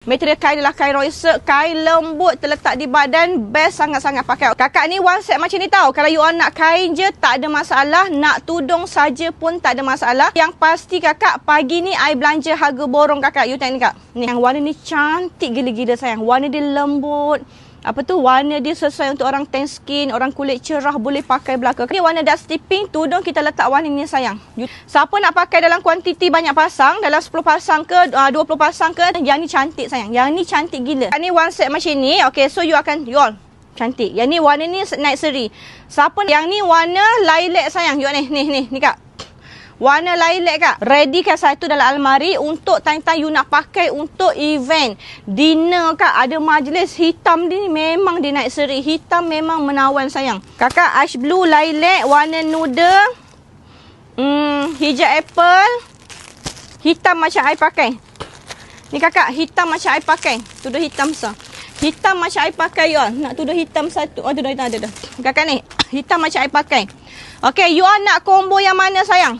Material kain adalah kain Royal Silk. Kain lembut, terletak di badan. Best sangat-sangat pakai. Kakak ni one set macam ni tau. Kalau you all nak kain je, tak ada masalah. Nak tudung saja pun tak ada masalah. Yang pasti kakak, pagi ni I belanja harga borong kakak. You tengok ni kak. Ni, yang warna ni cantik gila-gila sayang. Warna dia lembut. Apa tu, warna dia sesuai untuk orang tan skin, orang kulit cerah, boleh pakai belaka. Ni warna dusty pink, tudung kita letak warna ni sayang. Siapa nak pakai dalam kuantiti banyak pasang, dalam 10 pasang ke 20 pasang ke, yang ni cantik sayang. Yang ni cantik gila. Ni one set macam ni. Okay, so you all cantik. Yang ni warna ni naik seri. Siapa yang ni warna lilac sayang. You ni kak. Warna lilac kak. Ready kan satu dalam almari untuk time-time you nak pakai untuk event. Dinner kak, ada majlis. Hitam ni memang dia naik seri. Hitam memang menawan sayang. Kakak ash blue lilac, warna nude. Hijau apple. Hitam macam I pakai. Ni kakak, hitam macam I pakai. Tudung hitam besar. Hitam macam I pakai you all. Nak tudung hitam satu. Oh, tudung hitam ada. Kakak ni, hitam macam I pakai. Okay, you all nak combo yang mana sayang?